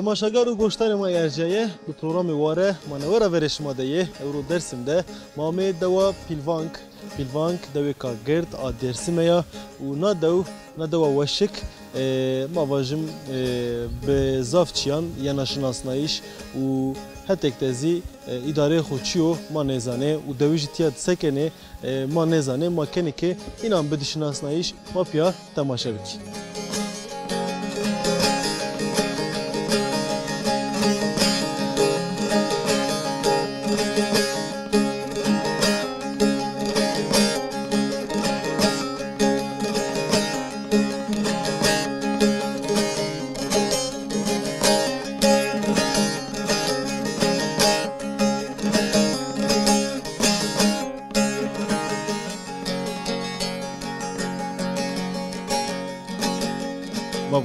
تماشاگر و گوشتن ما ارجعیه به پروگرامی واره منوره ورش مادهیه اورو درسیم ده مامه دوا پیلوانک دوی که گرد آ درسیمه یا و ندوا وشک ما واجم به زافتچیان یا نشناسنایش و حتی تزی اداره خودشیو ما نزانه و دویج تیاد سکنه ما نزانه ما کنی که اینام بدشناسنایش ما پیا تماشا بکی.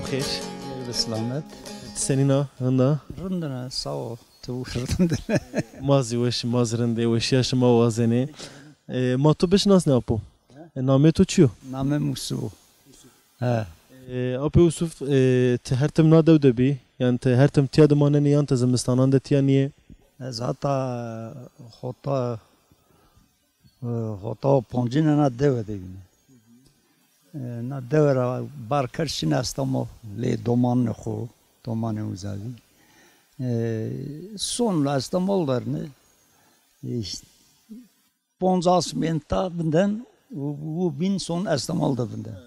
بخیر. بسلامت. سنینا هندا. رندنا ساو تو رندنا. ماز رنده وشیاش ما وازنه. ما تو بشناس نه اپو. نامه تو چیو؟ نامه موسو. اپو یوسف ته هر تم نادو دبی یعنی ته هر تم تیاد مانه نیان ته زمستانان ده تیانیه. زاتا خطا پنجینه نادو دبی. نه دورا بارکرشین استامو لی دومان نخو دومان اوزاوی son İstanbul'larını Ponzas menta binden bu bin son İstanbul'da binden.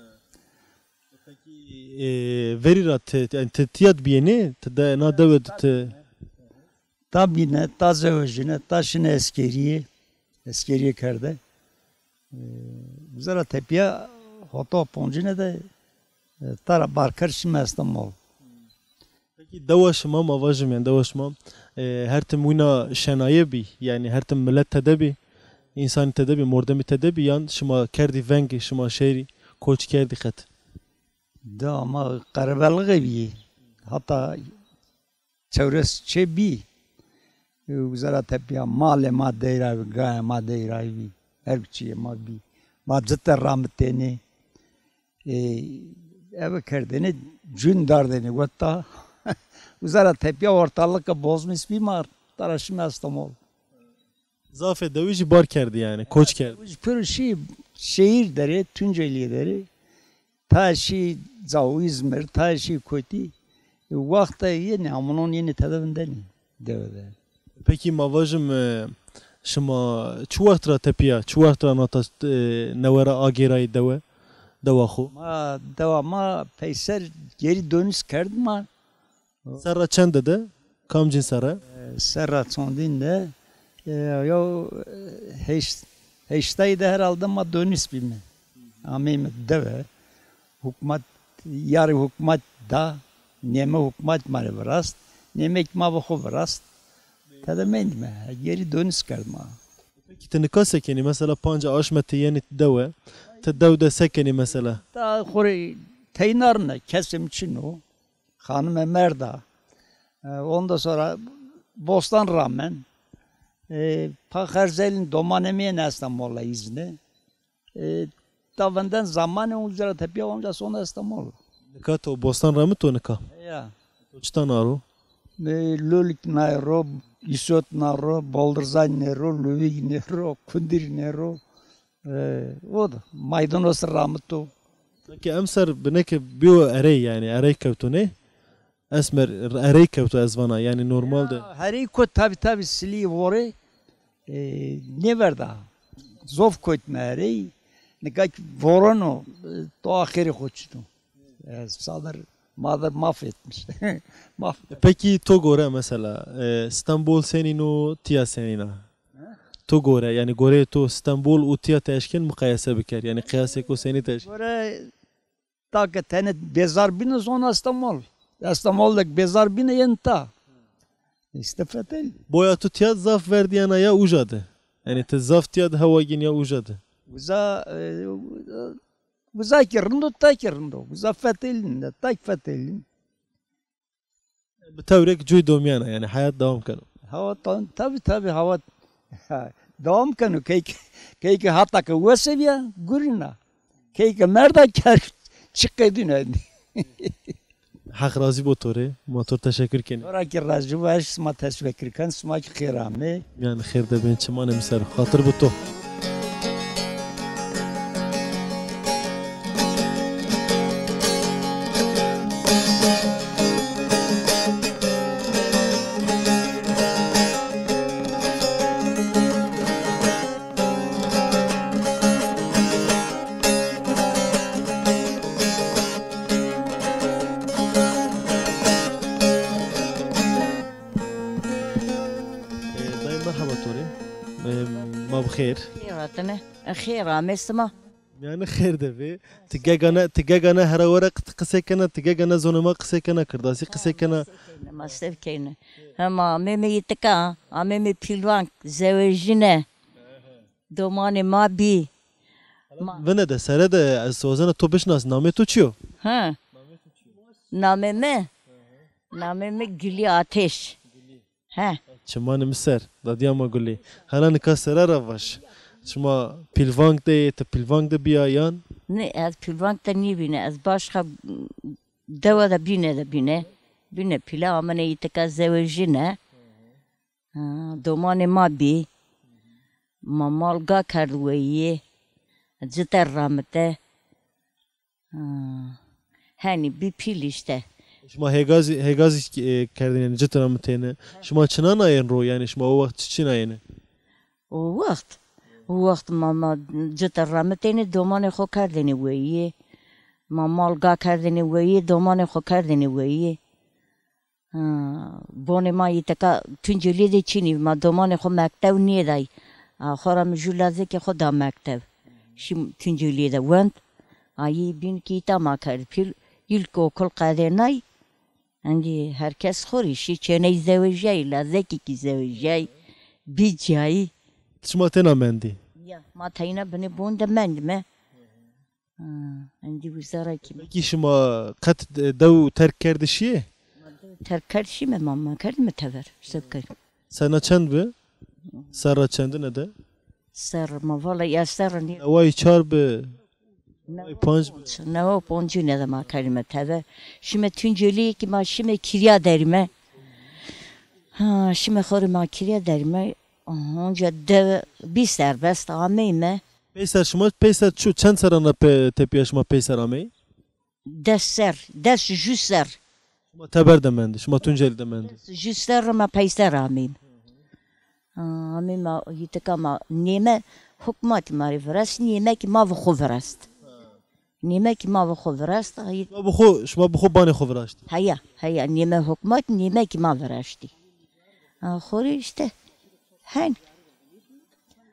Peki verirat yani tiyat biyeni de na davet tabi ne taze özüne taşını eskeriye kerde. Zara tepiye hatta poncine de tara barkarşim İstanbul. Peki davaşma mavajım yani davaşma her tem uyna şenaye bi yani her tem millet tedebi insan tedebi mordemi tedebi yan şuma kerdi vengi şuma şehri koç kerdi khat. Da ama karabalığı bi hatta çevres çebi uzara tepiya male madeyra bi gaya madeyra bi her bir şey ma bi ma zıtta rahmetini eve kerdeni cün dardeni hatta uzara tepiya ortalıkı bozmuş bir mar taraşım İstanbul. Zafe davici bar kerdi yani koç kerdi. Bir şey şehir deri Tunceli deri ta şey Zav İzmir ta şey kötü vakta yeni amanın yeni tadavından devede. Peki mavajım şuma çuvartra tepiya çuvartra nota nevera ageray deve devaxu. Ma devama peyser geri dönüş kerdim ma. Serra çende de kamcin serra. Serra çondin de yo heştaydı herhalde ma dönüş bilme. Amim deve hükümet yarı hükümet da neme hükümet mare varast nemek ma bu varast. Tadamend mi? Geri dönüş kerdim ma. Peki tenika sekeni mesela panca aşmeti yeni deve tedavde sekeni mesela. Ta xori teynarına kesim için o. Hanım Merda. Ondan sonra Bostan rağmen Pakherzel'in domanemeyen İstanbul'a izni. Davenden zamanı uzara tepiye olunca sonra İstanbul. Nika to Bostan Ramı to nika. Ya. Uçtan aro. Lulik naro, Isot naro, Boldırzan nero, Lüvig nero, Kundir nero. O da maydanoz ramı to. Peki emser bineke biyo erey yani erey kevto ne? Esmer erey kevto ezvana yani normalde. Erey kot tabi sili vore ne verda. Zov kot me erey. Nekak vorano to ahiri koçtu. Sadar madem mahvetmiş. Peki Togore mesela İstanbul senin o tiya senina. Togore yani gore to İstanbul o tiya teşkin mukayese biker yani kıyase ko seni teşkin. Gore tak tenet bezar bine sonra İstanbul. İstanbul'daki bezar bine yenta. İşte fetel. Boya tu tiya zaf verdiyana ya ujadı. Yani te zaf tiya hava gin ya ujadı. Uza kirndo ta kirndo. Uza fetelin de tak fetelin. Bitevrek cuy domyana yani hayat devam kanu. Hava tabi hava devam kanu keyke hatta ki veseviya gurina. Keyke merda kar çıkıydın. حق رازی بو توره موتور تشکر کنی ورا کی راجو واش سما تشکر کن سما کی خیرامه yani خیر دبین چمان مسر خاطر بو تو dayı merhaba Tori ما بخير خيراتنا خيرة مسمى yani خیر دبی تگه هر ورق قصه کنه تگه زونما قصه کنه کرداسی قصه کنه ما سبكينا هما ميمي يتكا ميمي بيلوانك زوجنا دوماني ما بي ونه ده سره ده از سوزن تو بشناس نامه تو چیو ها نامي گلی آتش ها چمان مسر دادیاما گلی هلا نکا سره رواش شما پیلوانگ ده تا پیلوانگ ده بیایان نه از بيلوانك تني بينا از باشخا دوا دا بينا بيلا امنا يتكا زوجنا دوماني ما بي ما مالغا كردويه جتر رامته hani bir pil işte. شما هگازی کردین یعنی جترا متینه شما چنان آین رو یعنی شما او وقت چی ناینه O vaxt mama جتر رامتینه دومان خو کردنی ویه ما مالگا کردنی ویه دومان خو کردنی ویه بونه ما یتکا تنجلی دی چینی ما دومان خو مکتب نیه دای خورم جولازه که خدا مکتب شیم تنجلی دی وند ayı bin kita makar pil ilk okul kadenay hani herkes xor işi çene zevcay lazeki ki zevcay bicay شما تنا مندی ya matayına beni bunda mendime hani bu zara ki کی شما قط دو ترک کرده شیه terkar şime mamma kardım tever söker سنا چند به سرا چند نه ده sar ma valla ya sar ni اوای چار به پنج ne o poncu ne zaman karime tever şimdi tünceli ki ma şimdi kirya derime şimdi xorma kirya derime onca de bir serbest ameyme پیسر شما پیسر چو چند سرانه تپیا شما پیسر آمی des jüser شما تبر دمندی شما تونجل دمندی jüser ma peyser ameyim ameyim ma yitka ma nime hukmat mari vrast nime ki ma vxu vrast nime ki ma vxu vrast شما بخو بانی خو براشت haya nime hukmat nime ki ma vrashti xori işte hen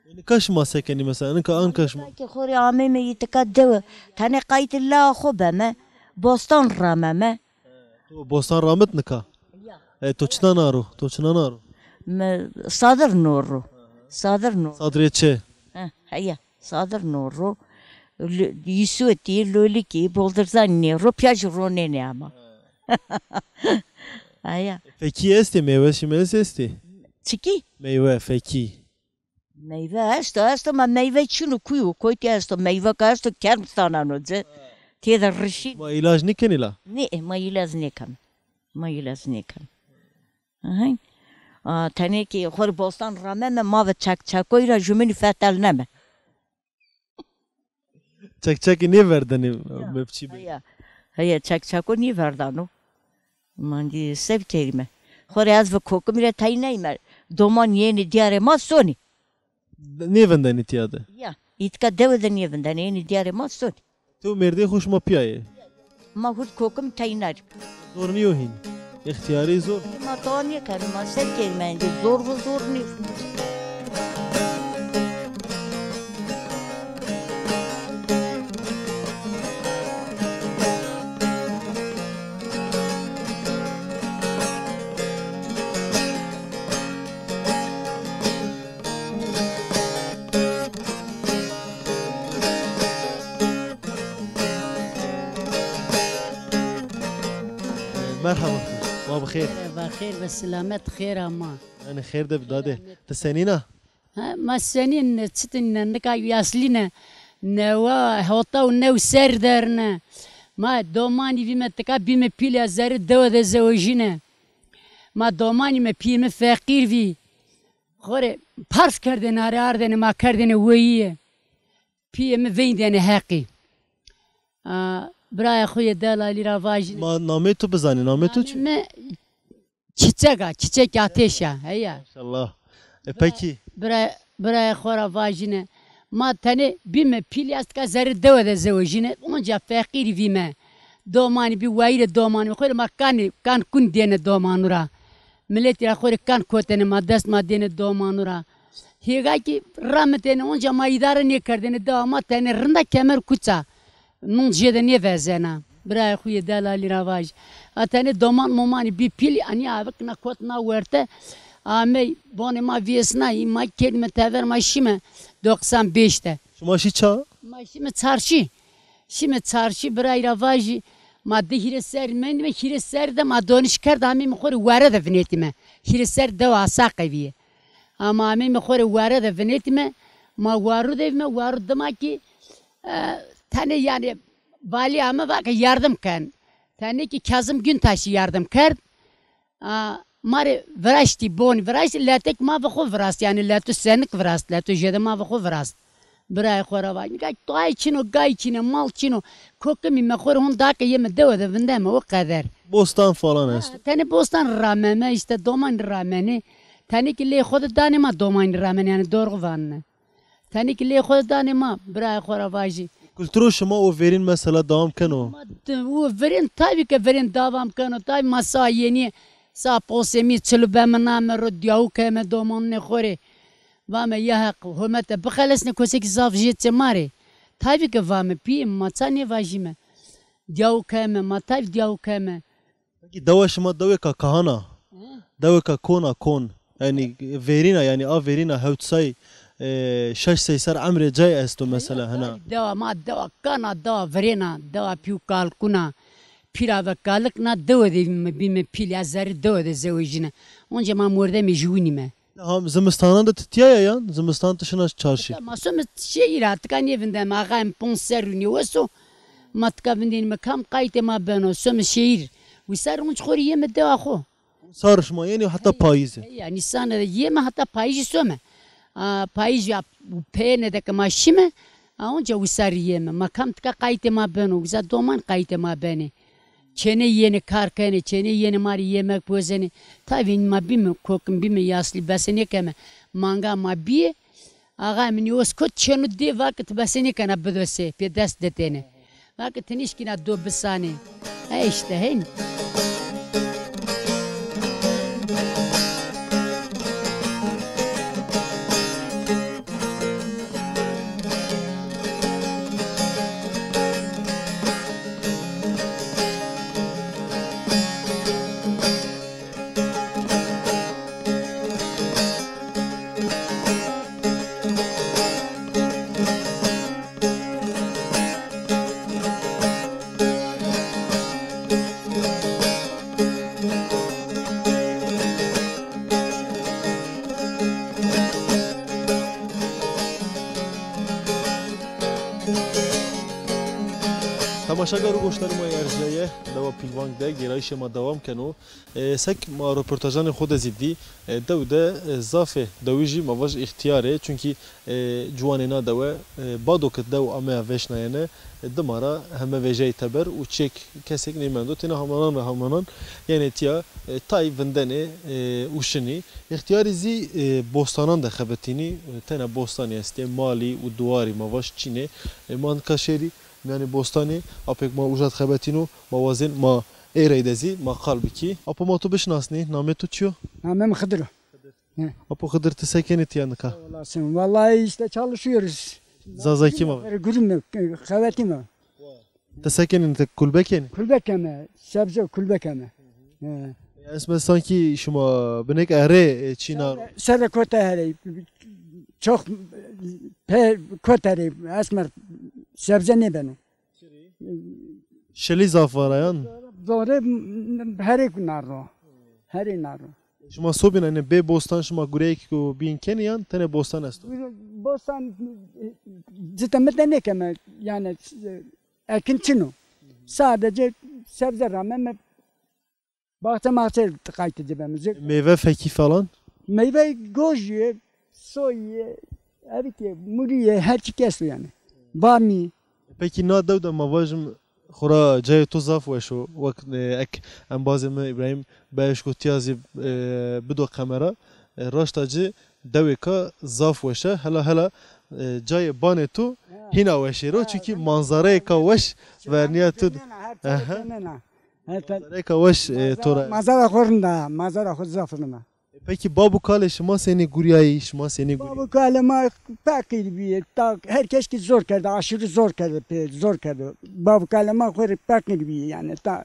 یعنی کاش ما سکنی مثلا انکا آن کاش ما ki xori ameyim yitka dev tane qayt la khubame bostan ramame تو بوستان رامت نکا تو چنا نارو تو چنا نارو صادر نورو صادریه چه هيا صادر نورو يسوتي لوليكي بولدرزان نيرو بياج رونيني اما هيا فکی استی میوه شیمنس استی تشكي میوه فکی meyve esto ma meyve çunu kuyu koyti esto meyve kasto kerm sana noze tiyada rishi ما علاج نکنی لا ne ma ilaz nekam hay tane ki xor bostan rame me ma ve çakoyra jumeni fetel neme چک چکی نی وردنی مپچی بی هيا çako ni verdano mandi sev kelime xor az ve kokumire taynaymer doman yeni diare ma soni نی وندنی تیاده ya itka devden yevinden yeni diare ma soni تو مردی خوش ما پیایه ma hut kokum taynar زور نیو هین اختیاری زور ma taniye karım ma sev kelime zor ni مرحبا ما بخير بخير بالسلامة خير أما انا خير ده بداده تسنينا ما سنين تستن نكا ياسلنا نوا هوطا ونو سردرنا ما دومانی ویمه تکا بیمه پیل زر دو ده زوجینه ما دومانی ما پیمه فقیر وی خوره پرس کردن آره آردن ما کردن ویه پیمه ویندن حقی برای خوی دلالی را واجنه ما نامه تو بزنی نامه تو چی؟ çiçek ateşe heya İnşallah. Peki. برای خورا واجنه ما تنه بیم پیلیاست که زر دو ده زوجینه اونجا فقیری ویمه دومانی بی وایل دومانی خور ما کان کن دینه دومانو را ملت را خور کان کوتنه ما دست ما دینه دومانو را هیگا کی رحمتنه اونجا ما اداره نه کردنه داما تنه رنده کمر کوچا نون جده نه وزنه برای خوی دلالی را واج اتنه دومان مومانی بی پیلی انی avik na kot na werte Amey bana ma viyesna ma kelime tever ma şime 95'te. Şuma şi ça? Ma şime çarşı. Şime çarşı birayra vaji ma de hireser men ve hireser de ma doniş karda mi khor wara da venetime. Hireser de asa qaviye. Ama mi khor wara da venetime ma waru devme waru da ma ki tane yani vali ama bak yardım kan. Tane ki Kazım Güntaş yardım kard. Mare vrashti bon vrashti latek ma vxu vrast yani latu senik vrast latu jede ma vxu vrast bray khora va gay toy chino gay chino mal chino kokmi me khor hon dak yeme de vinde me o kadar Bostan falan est. tane bostan rameme işte doman rameni tane ki le khod dane ma doman rameni yani dorg vanne tane ki le khod dane ma bray khora vaji Kültürü şuma o verin mesela devam kano. o verin tabii ki verin devam kano tabii masa yeni Sa posemi çılbem name rodyav keme doman ne khore vame yahq humete bxalasne kosek zaf jetse mare tabii ki vame pi matsane vajime dyav keme matav dyav keme Peki dava şuma daveka kahana. Daveka kona kon. Yani verina yani a verina hevtsay şaş seysar amre cay esto mesela hana. dava ma dava kana dava verena dava piu kalkuna Pira ve kalık na dava de bime pil azar dava de zevjine onca ma morde me junime Ham zimistandan da titiya ya yan. Zimistan dışına çarşı. Masum şehir artık hani evinde mağam ponseruni oso matka vindin me kam qayte ma beno sum şehir wisar unç khori yeme de axo Sarışma yani hatta payızı. yani sana yeme hatta payji some payji pene de kama şime onca wisar yeme makam tka qayte ma beno wisa doman qayte ma beni çene yeni karkene çene yeni mari yemek pozeni tabii ma bime kokum bime yasli besene keme manga ma bi Ağa mini oskot çenu de vakit besene kana bedose pe dest detene vakit nişkina do besane işte hen Tamaşagar u goştarı ma yerjeye dava pilvang de gerayişe ma devam keno sek ma röportajane xod ziddi devde zafe deviji ma vaj ihtiyare çünkü cuanena deve badok dev ame veşnayene demara heme vejey teber u çek kesek nemendo tene hamanan yani tiya tay vendene uşini ihtiyari zi bostanan da xebetini tene bostani este mali u duari ma vaj çine man kaşeri yani bostani apek ma ujat xebetino mawazin ma ereydezi ma qalbiki apo ma tu bişnasni name tu çiyo Namem Hıdır. apo Hıdır te sekenit yanka Vallahi işte çalışıyoruz. zaza kima Gülüm kavetim. te sekenin te kulbeken Kulbekeme, sebze kulbekeme. esme sanki şuma benek ere çina Sarı kotari çok pe kotari esmer sebze ne benim. şeli zafarayan Doğru her iki narro. Her iki narro. şuma sobin ane be bostan şuma gurek ko bin ken yan tene bostan est Bostan cidden ne keme yani ekin çino. Sadece sebze rağmen bahçe kayıt cebimizi. Meyve feki falan. Meyve goji, soy, evet, muriye, her şey kesiyor yani. Bami. Peki na dev de mavajım خورا جای تو زاف وشو وقت اک انبازم ابراهیم باش گوتیازی بدو کامرا راشتاجی دوی کا زاف وشه هلا جای بان تو هینا وشیرو چونکی منظره کا وش ورنیا تو منظره کا وش تو مزار خورنده مزار خود زافرنده Peki babu kale şma seni guryayı şma seni guryayı. Babu kale ma pakir bir tak herkes ki zor kerdi aşırı zor kerdi zor kerdi. Babu kale ma khori pakir bir yani ta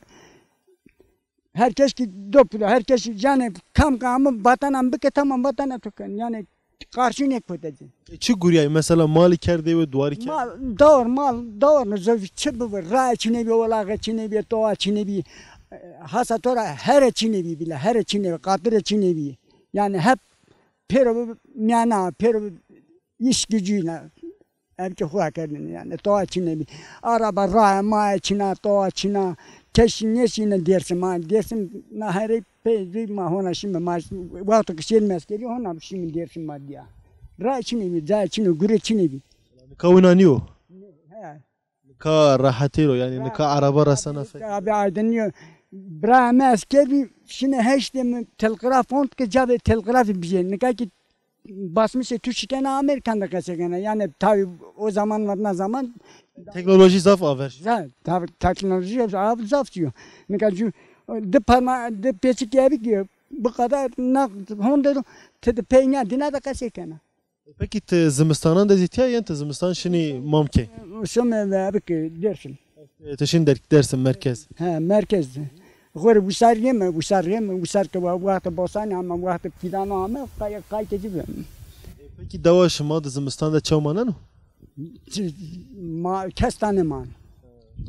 herkes ki doplu herkes yani kamı vatanam bir tamam vatana tukan yani karşı ne koyacak. Çi guryayı mesela mali kerdi ve duvarı kerdi. Mal doğru zor çibu var ray çine bir olaga çine bir toğa çine bir hasatora her çine bir bile her çine katır çine bir yani hep pero mana pero iş gücüyle erkek huakarın yani toğa çine bir araba ray ma çina toğa çina keşin neşine dersim na her pe ma hona şimdi ma vakti kişilmez geliyor hona şimdi dersim ma diye ray çine bir zay çine gure çine bir Kavunaniyo. Ka rahatiro yani ka araba rasana fe. Abi aydınıyor. Brahme askeri şimdi heşte telgrafon ki cabe telgraf bir şey. Ne kadar ki basmış Türkiye'den Amerika'da kaçırken yani tabi o zaman Teknoloji zaf aver. tabi teknoloji abi zaf diyor. Ne kadar ki de peçik gibi diyor. Bu kadar honda te peyna dina da kaçırken. Peki te zimistanan da zitiya yani te zimistan şimdi mamke. Şöyle abi ki dersin. Te şimdi dersin merkez. Ha merkez. Gör bu sar ki vakti bosan ama vakti pidana ama kayıt ediyor. Peki dava şma da zimistan da çavmanan mı? Kestane man.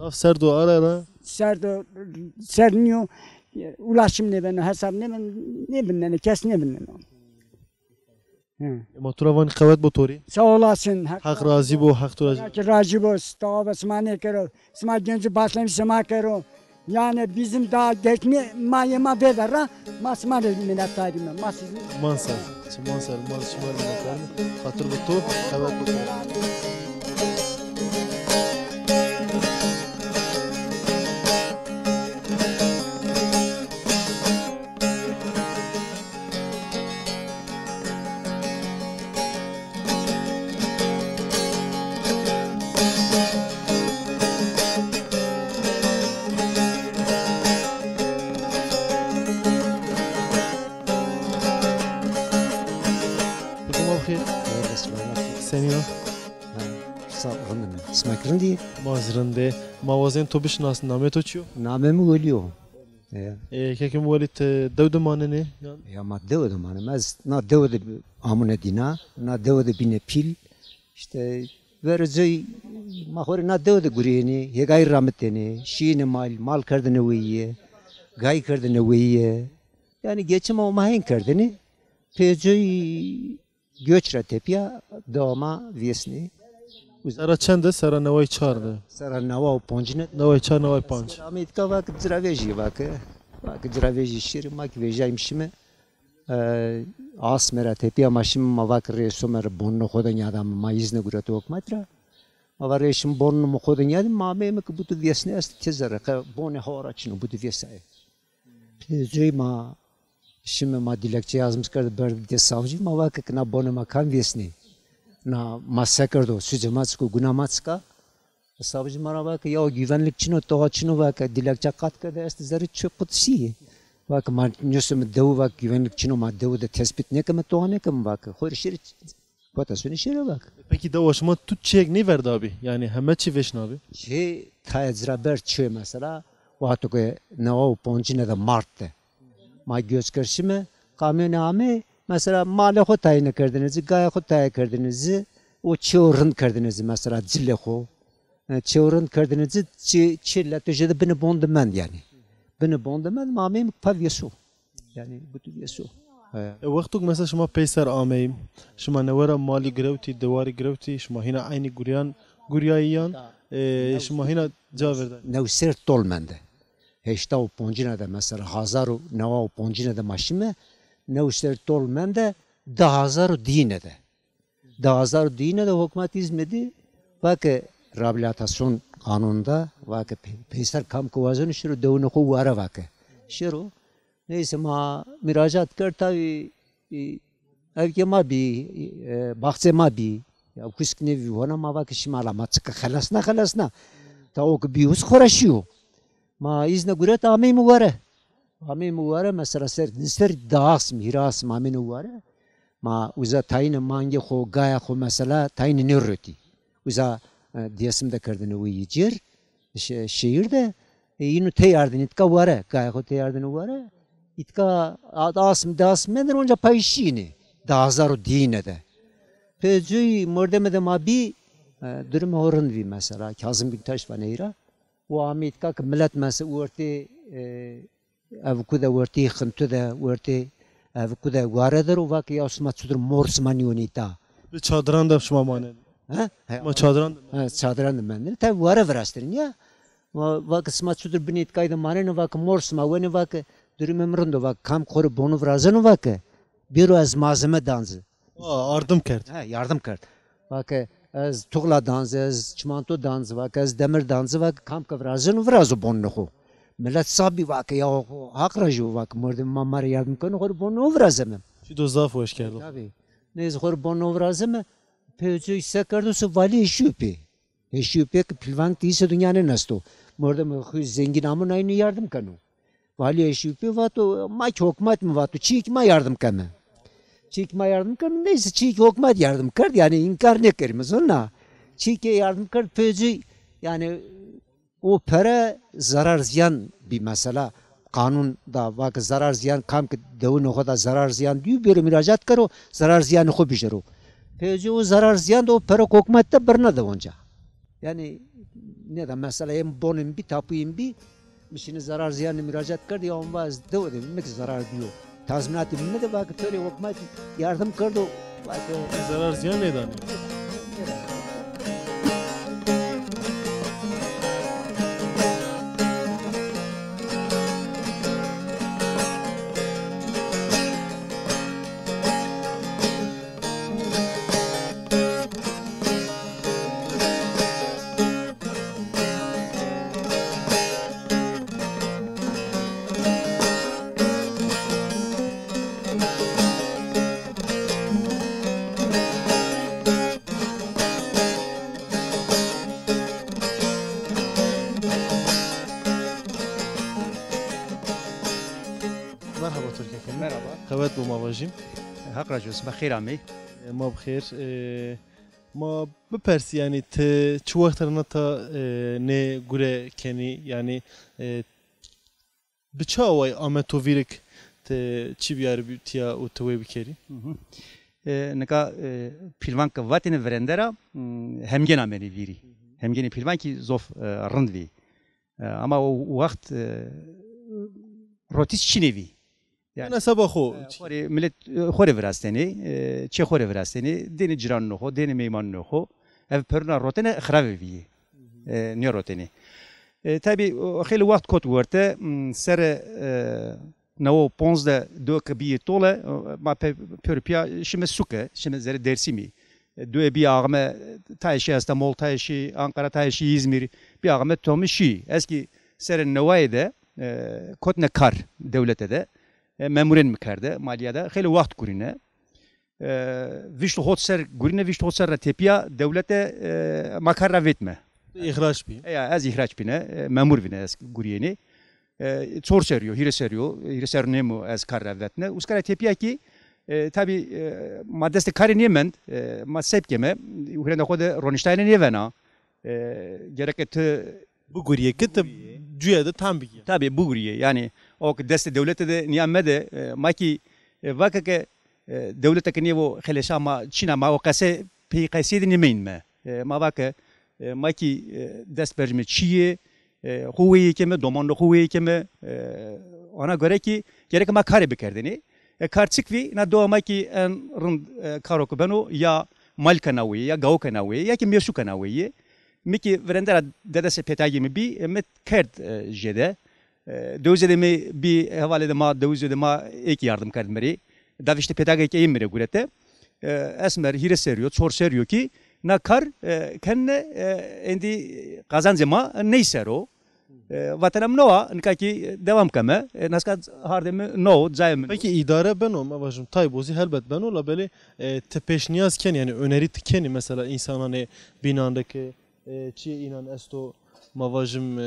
Af serdo ara. Serniyor ulaşım ne ben hesap ne ben kes ne ben. Maturavan kavvet botori. Sağ olasın. Hak razı bu hak turacı. Razı bu. Sağ basmane kero. Sma genci başlamış sma kero. Yani bizim daha geçme mayema bedara masmane minnettarım. Mansar. Mansar şımar minnettarım. Hatır botu kavvet botori. Senior. Smakırın Mazrinde. Mavazen to bişnas name to çiyo. namemi geliyor. Kekim valit devdemane ne? Ya ma devdim hani mez na devdi amune dina na devdi bine pil işte vereceği mahori na devdi guriyeni ye gay rahmeteni şiine mal kardene wiye gay kardene wiye yani geçim o mahin kardeni peceği göçre tepya dama viesni Sara çende sara nevay çardı. sara nava ponjine Nevay çar nevay panç. Amit ka vak zraveji vak zraveji şir mak vejayim şime as mera tepya maşim ma vak resomer bonno khodan yadam ma izne gurat ok matra ma var resim bonno mo khodan yadim ma me mek butu viesne ast tezara ka bonne hora çino butu viesay pezey ma şime ma dilekçe yazmış kardı ber de savcı ma vak na bonne ma kan viesni na masakardo sucamatsko gunamatska savcı mara vak ya güvenlikçino toğaçino vak dilekçe katkı da est zarı çok kutsi vak ma nösüm dev vak güvenlikçino ma dev de tespit ne keme toğa ne keme vak horşir potasını şere vak Peki davaşma tut çek ne verdi abi? Yani hemen çiveşin abi. şey tayzra ber çö mesela vak ke nao ponçine de martte ma göz karşıme kamyon ame mesela male ho tayin kardınız gaya ho tayin kardınız o çorun kardınız mesela zille ho çorun kardınız çille tujede beni bondaman yani beni bondaman mamem pavyesu yani bu tuvyesu Vaktuk mesela şuma peyser ameyim. Şuma nevera mali grevti, devari grevti. Şuma hina aynı guryan guryayyan. شماهینا جا ورده نوسر طولمنده هشتا و پونجینه ده مثلا 1915 ده ماشینه نوسر طولمنده 2010 ده 2010 de hükümet hizmeti vakı rehabilitasyon kanununda vakı peysar kam kuvazını şuru devunu kuvara vakı şuru neyse ma müracaat kır tabi evke ma bi bahçe ma bi ya kusk nevi ona ma vakı şimala ma çıkı xalasna ta ok bi us khoraşiyo ma izne guret ame muware mesela ser dağs miras ma muware ما وزا تاین مانگی خو گایا خو مثلا تاین نورتی وزا دیاسم ده کردن وی جر شهر ده اینو تیاردن اتکا واره گایا خو تیاردن واره اتکا داسم من اونجا پایشینه 2010 ده پجوی مردم ده ما بی durum horun vi mesela Kazım Büktaş var neyra o amit ka millet mesela orti avkuda orti xıntu da orti avkuda varedir o vaki yasma çudur mors manionita bir çadran da şuma mane ha ma çadran çadran men tabi vare vrastrin ya vaki sma çudur binit kayda mane vaki mors ma veni vaki durum emrinde vaki kam koru bonu vrazını vaki bir az malzeme danzı yardım kert ha yardım kert vaki az tuğla danzı, az çimento danzı vak, az demir danzı vak, kam kavrazın vrazı bonnuğu. Millet sabi vak ya hak raju vak, mırdım mamar yardım konu khor bonnuğu vrazı mı? Şu da zaf hoş geldin. Tabii. Neyse khor bonnuğu vrazı mı? Peki ise kardosu vali eşüpi. Eşüpi ki pilvan tiyse dünyanın nasto. Mırdım zengin amın aynı yardım konu. Vali eşüpi vato ma hükümet mi vato çiğ ma yardım kanu. Çiğme yardım kır neyse çiğ hükümet yardım kır yani inkar ne kırmız ona çiğe yardım kır peki yani o para zarar ziyan bir mesela kanun da vak zarar ziyan kam ki devun o kadar zarar ziyan diyor bir müracaat karo zarar ziyanı ko bişero peki o zarar ziyan da o para hükümette birine de onca yani ne de mesela hem bonum bir tapıyım bir mişini zarar ziyanı müracaat kır diye on vaz devde mek zarar diyor tazminat bilme de vakit öyle hükümet yardım kırdı. Zarar ziyan neyden? Merhaba Türkiye. Merhaba. Evet bu mavajim. Hak racıyorsun. Bakir ami. Ma bxir. Ma bepersi yani te çu vaktarına ta ne gure keni yani bçavay ametovirik te çi biyar bitiya o teve bikeri. Neka pilvanka vatine verendera hemgen ameni viri. Hemgeni pilvanki zof rındvi. Ama o vakt rotis çinevi. Yani sabah o. Xore millet xore virasteni, çe xore virasteni, deni ciran noho, deni meyman noho. Ev perna rotene xravevi. Ne roteni. Tabi xeli vakt kot vurte ser nao 15 do kabiye tole ma perpia şime suke, şime zere dersimi. Due bir ağme taşi İstanbul taşi, Ankara taşi, İzmir bir ağme tomişi. Eski serin nevayede kotne kar devlete de memuren mikarde maliyada xeli vakt gurine viştu hotser gurine viştu hotser tepiya devlete makarra vetme İhraç bir. ya az ihraç bine memur bine az guriyeni çor seriyor hire sernemu az karra vetne uskara tepiya ki tabi maddeste karin yemen masepkeme uhrenda kode Ronstein'e yevena gereket Bu guriye kitte cüyede tam bir. Tabii bu guriye yani o deste devlete de niyamme de maki vakake devlete ki niye o xeleşa ma Çin'a ma o kase peyqasiyedi nimeyin me ma vake maki dest berjme çiye huveyi keme domanda huveyi keme ona göre ki gerek ma kare bekerdeni kar çıkvi na doğa maki en rın karoku beno ya mal kanawi ya gav kanawi ya ki meşu kanawi Miki verendera dedese petagi mi bi met kert jede. Dövzede mi bir havalede ma dövzede ma ek yardım kardmeri. Davişte petagi ek emire gurete. Esmer hire seriyor, çor seriyor ki na kar kendine endi kazancı ma neyse o. Vatanım noa nkaki devam kame. Naskat hardemi no zayım. Peki idare ben o mavajım taybozi helbet ben ola böyle tepeşniyaz ken yani öneri tikeni mesela insan hani binandaki çiğ inan esto mavajım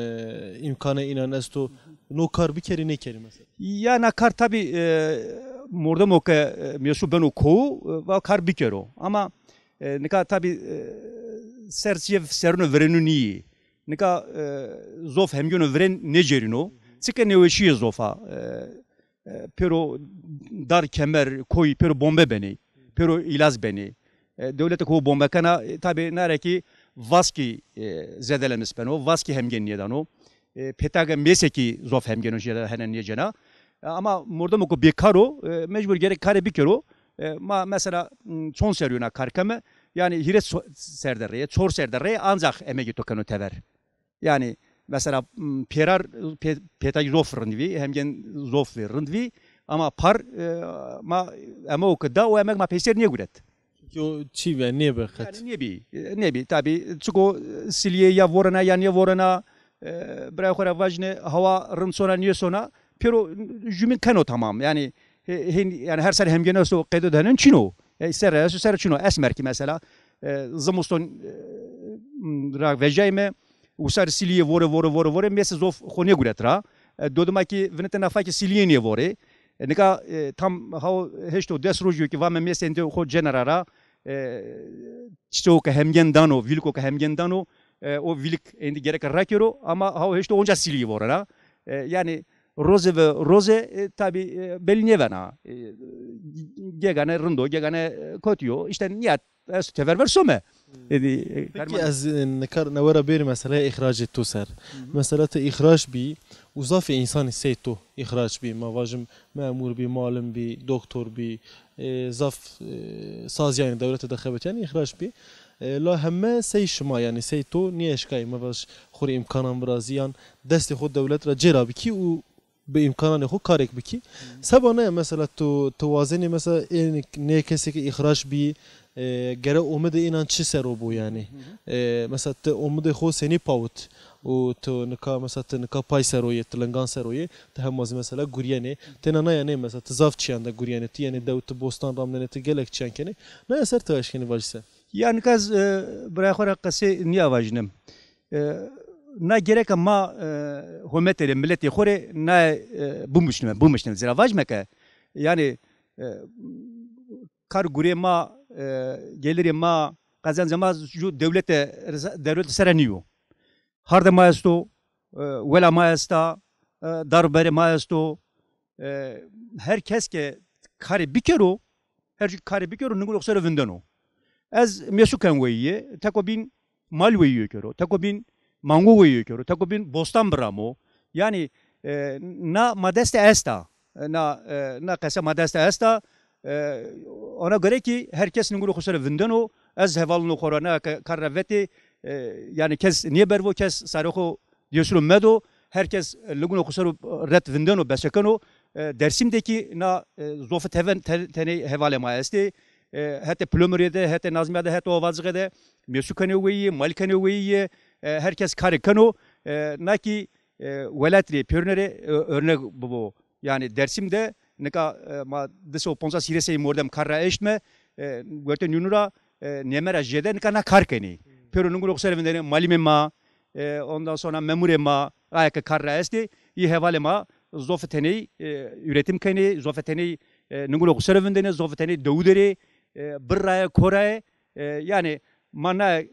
imkanı inan esto no kar bir kere ne kere mesela. Ya na kar tabi mordam o ke miyasu ben o ko va kar bir kere o. Ama nika tabi serçev serno verenuni. Nika zof hemgönü veren ne cerino. Çıkı ne öşiye zofa. Pero dar kemer koy pero bombe beni. Pero ilaz beni. Devlete ko bombe kana tabi nareki vaski zedelemiş ben o. Vaski hemgeniyeden o. Petaga meseki zof hemgönü jeda henen yecena. Ama mordam o ko bekaro mecbur gerek kare bir kero. Ma mesela son seriyona karkame yani hire serdereye, çor serdereye ancak emeği tokanı tever. Yani mesela perar petay zof rındvi hemgen zof rındvi ama par ama o kadar o emek ma peser niye guret? Yo çiğ ve niye bekat? Yani niye bi tabi çünkü siliye ya vorana ya niye vorana bırak khora vajne hava rın sonra niye sonra pero jümin kano tamam yani yani her ser hemgen o kaydı denen çino ser çino esmer ki mesela zamuston rak vejayme usar siliye vore mesela zof khone guretra doduma ki vnete nafa ki siliye niye vore nika tam ha hesto desrojo ki vame mesende ho generara çito ka hemgen dano vilko ka hemgen dano o vilik endi gerek rakero ama ha hesto onca siliye vore yani Roze tabi belli vena. Gegane rındo, gegane kotuyor. İşte niyet tever versome. Peki az nevara bir mesela ihraç ettu ser. Mesela te ihraç bi uzaf insan seytu ihraç bi mavajım memur bi malim bi doktor bi zaf saz yani devlete de xebet yani ihraç bi لا همه سی شما یعنی سی تو نیشکای مواج خوری امکانم برازیان دست خود دولت را جرا بکی و به امکانان خود کارک بکی سبانه مثلا تو توازنی مثلا نه کسی که اخراج بی گره اومده اینان چی سر بو یعنی مثلا تو اومده خود سنی پاوت و تو نکا مثلا تو نکا پای سرویه تلنگان سرویه تو هم مثلا گوریانه تنها یعنی مثلا تزاف چیانده گوریانه تی یعنی دوت بوستان رامنه تو گلک چیان کنه نه سر تو اشکنی واجسه yani kaz buraya kadar kase niye vajnem na gerek ama hükümetleri milleti khore na bumuşnem zira vajmeke yani kar gure ma gelir ma kazancama şu devlet sereniyor harda maesto vela maesta darbere maesto herkes ke kare bir kero her kare bir kero nungul oksara vindano az mesukan veye takobin mal veye kero takobin mango veye kero takobin bostan bramo yani na modeste esta na kasa modeste esta ona göre ki herkes nungulu kusura vindano az hevalno korana karraveti yani kes niye bervo kes sarıko diyorsun medo herkes nungulu kusura ret vindano besakano Dersim'deki na zofet heven tene hevale maesti hatta plomriyede hatta nazmiyede hatta ovazgede mesukane veyi malikane veyi herkes kare kano naki velatri pörnere örnek bu yani Dersim'de neka ma deso ponsa sirese mordem karra eşme göte nunura nemera jede neka na karkeni pörnungur okservende malimema ondan sonra memurema ayaka karra esti iyi hevale ma zofeteni üretim kani zofeteni nungul okservende zofeteni doğuderi birraya koraya yani mana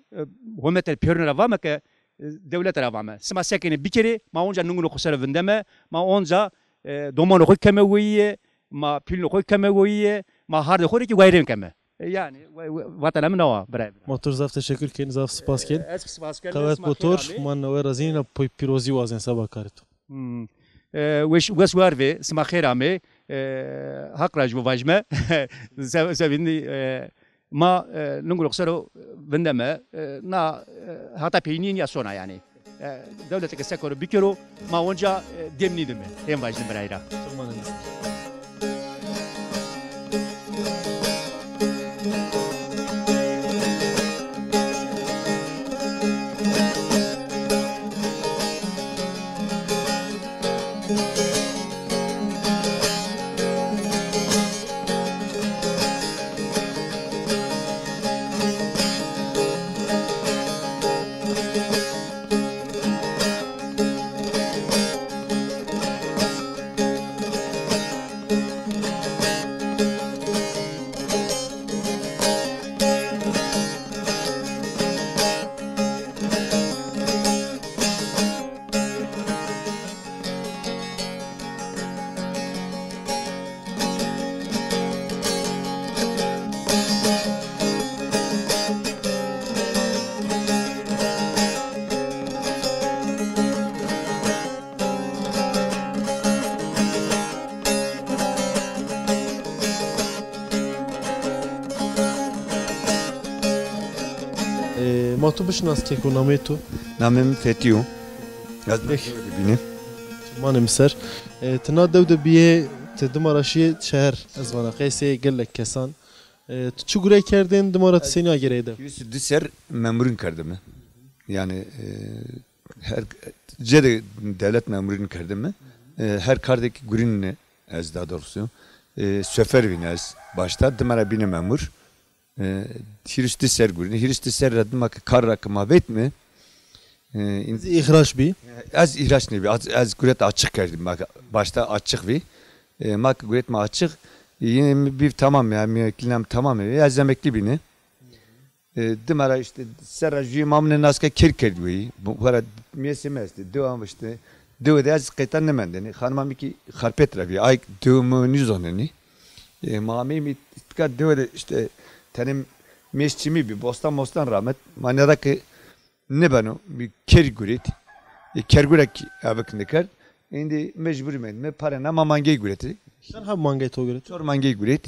hükümetel pörnere var mı ki devletlere var mı? Sima sekeni bir kere ma onca nungul okservende me ma onca domano koy kemeviye ma pilno koy kemeviye ma harde koy ki gayrem keme yani vatanım ne var bre motor zaf teşekkür ken zaf spas ken kavet motor man ve razina pirozi vazen sabah karito وش وارفي سما خير عمي هقرج وفاجمة سبيني ما نقول قصرو بندمه نا حتى بينين يا سونا يعني دولة كسكر بكرو ما ونجا دمني دمه هم واجد برايرا Çok manasız. ما تو بشناس که کنامه تو نامم فتیو از ببینیم ما نمسر تنا دو بیه تدمارشی شهر از وانا قیسی گلک کسان تو چو گره کردین دمارات سینی آگره ده yüzü ser memurun kardım yani her cede devlet memurun kardım her kardaki gurinne az daha doğrusu şoför binez başta dımara bine memur hiristi ser gurin hiristi ser radım kar rakıma betme İhraç bi az ihraç ne bi az guret açık kardım başta açık bi mak guret ma açık yine bir tamam ya miyakilnam tamam ya az emekli bini dımara işte serajı mamne naska kirkerdi bu ara mesemesti devam işte devde az kaytan ne mendeni hanımam ki harpetra bi ay devmu nizoneni mami mi tka devde işte tenim mescimi bir bostan rahmet manada ki ne banu bir kerguret kergurek abak nekar indi mecbur me para na mamangey gureti sen ha mangay to göre çor mangey guret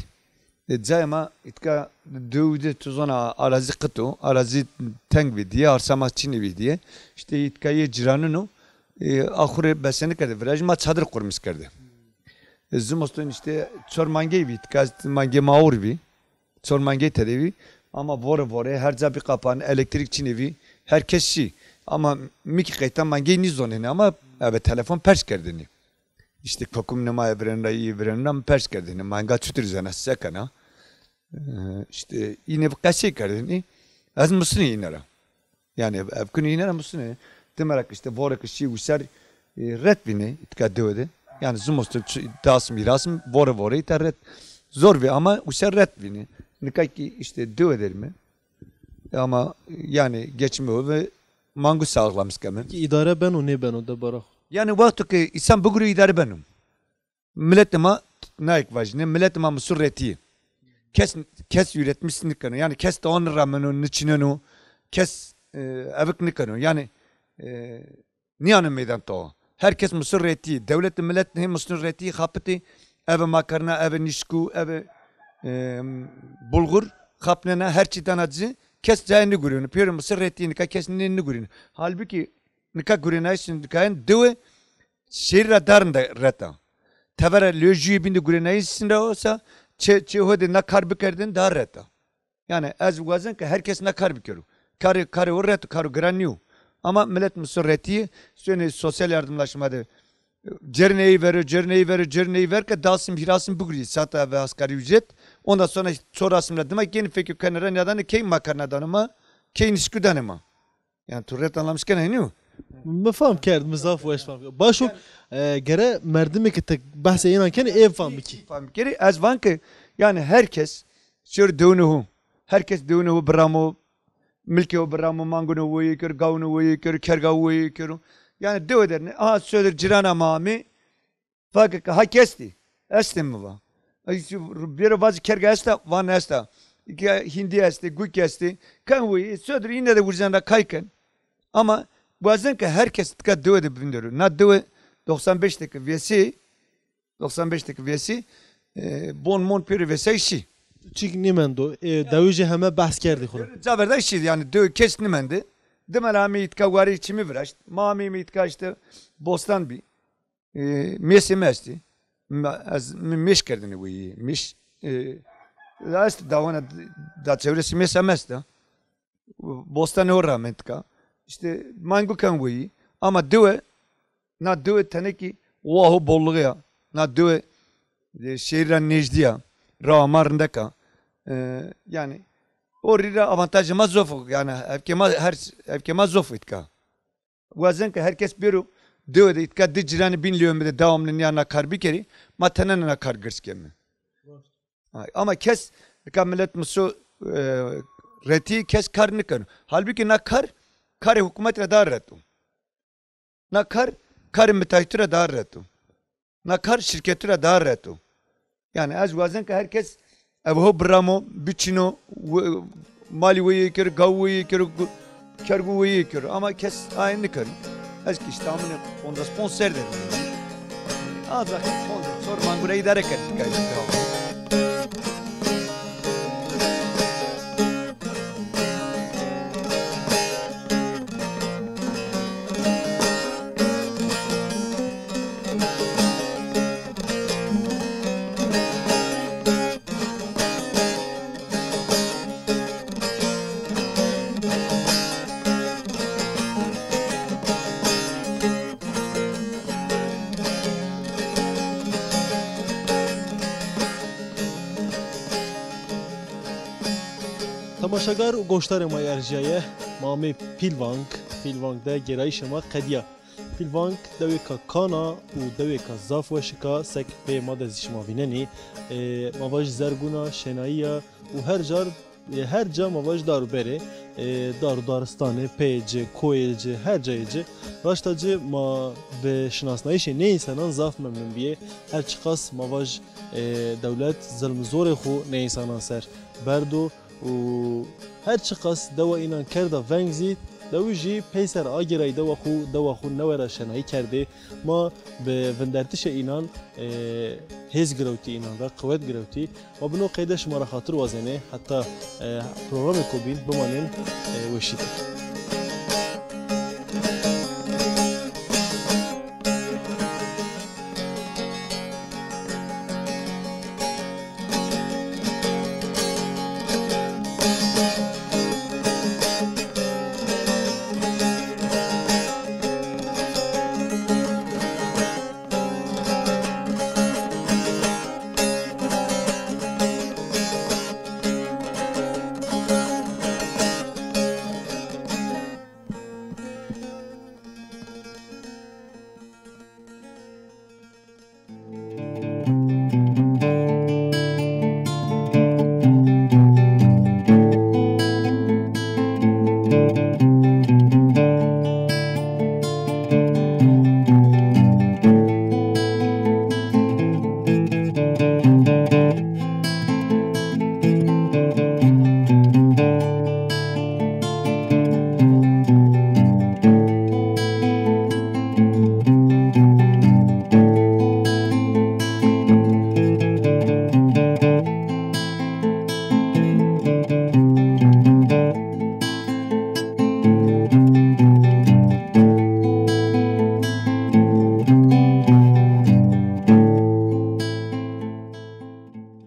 zayma itka devde tuzona arazi qıtu arazi teng diye arsama çini diye işte itkayı ciranını ahire beseni kardı virajma çadır kurmuş kardı zımostun işte çor mangey itka mangey maur bi çor mangey tedevi ama vore her zabi kapan elektrik çinevi herkes şey ama miki kaytan mangey nizoneni ama evet telefon pers kerdini işte kokum nema evrenra pers kerdini manga çutur zana sakana işte yine bir kaşe kerdini az mısın inara yani evkün inara mısın demek işte vore kişi usar red bine itka devde yani zumostu dasım mirasım vore itaret zor ve ama usar red bine nikay ki işte devder mi ama yani geçmiyor ve mangu sağlamış kemen. ki idare ben o ne ben o da barak Yani vakti ki insan bugün idare benim. Milletime naik vajne, milletime musurreti. Kes üretmişsin kanı. Yani kes de onun rağmen niçinenu, kes evik nikanu. Yani niyanın meydan to. Herkes musurreti. Devlet millet ne musurreti kapıtı. Eve makarna, eve nişku, eve bulgur kapnena her çiğden acı. Kes cayını görüyor. Piyonu musurreti nika kes nini görüyor. Halbuki nika görünayısın nikayen döve şehirra darında reta. Tavara lojüye bindi görünayısın da olsa çehode nakar bikerdin dar reta. Yani az vazın ki herkes nakar bikeriyor. Karı o reta, karı granniyor. Ama millet musurreti söyle sosyal yardımlaşmada cerneyi ver ki dalsın hirasın bugri sata ve asgari ücret. Ondan sonra sonrasında demek yeni fikir kenara neden key makarnadan ama key nişkudan ama. Yani turret anlamışken ne diyor? مفهم کرد مزاف و اش فهم باشو گره مردمی که تک بحث اینا کنه ev فهم بکی Faham geri az van ki yani herkes şur dönuhu herkes dönuhu bramo milki o bramo mangunu voyu kör gavunu voyu kör kerga voyu kör yani döv ederine aha söylür cirana mami fakat ha kesti estem mi va bir bazı kerga esta van esta hindi esti guk esti kan voyu söylür yine de vuracağında kayken ama bazen ki herkes tıka döv edip na döv 95'teki üyesi bon mon peri ve şeysi چیک نیمندو دویجه همه بحث کردی خورم Caberda işi yani dö kes nimendi. Demel ami itka vari içimi viraşt. Mami itka işte bostan bir. Mesemesti. Az meş kerdini bu iyi. Meş Last davana da çevresi mesemesti. Bostan orra mentka. İşte mango kan bu iyi. Ama döve na döve teneki vahu bolluğu ya. Na döve şehirden necdiya. Ramarındaka. Yani orada avantajı mazofuk yani evke mazofuk itka. Bazen ki herkes biru diyor da itka dicirani binliyor mu da devamlı yana kar bir kere matenen na kar gırskemi. Ama kes ka millet musu reti kes kar ne kar. Halbuki na kar hükümet radar retu. Na kar müteahhit radar retu. Na kar şirketi radar retu. Yani az bazen ki herkes evho bramo biçino mali veyi kır gavu kır kergu veyi kır ama kes aynı kır. Az ki işte amına onda sponsor der. Az bak sponsor sorman burayı idare ettik gayet. تماشاگر و گوشتار ما ارجایه مامی پیلوانگ ده گرایش ما قدیا پیلوانگ دوی که کانا و دوی که زاف و شکا سک به ما دزیش ما بیننی مواج زرگونا شنایی و هر جا مواج دارو بره دارستانه پیج کویلج هر جایجه راشتاجه ما به شناسنایش نه انسانان زاف ممنون بیه هر چقاس مواج دولت ظلم زور خو نه انسانان سر بردو و هر چقاس دوا اینان کرده ونگزید دوجی پیسر آگرای دوا خو نوره شنایی کرده ما به وندرتش اینان هز گروتی اینان و قوت گروتی و بنو قیدش ما را خاطر وزنه حتی پروگرام کوبین بمانن وشیده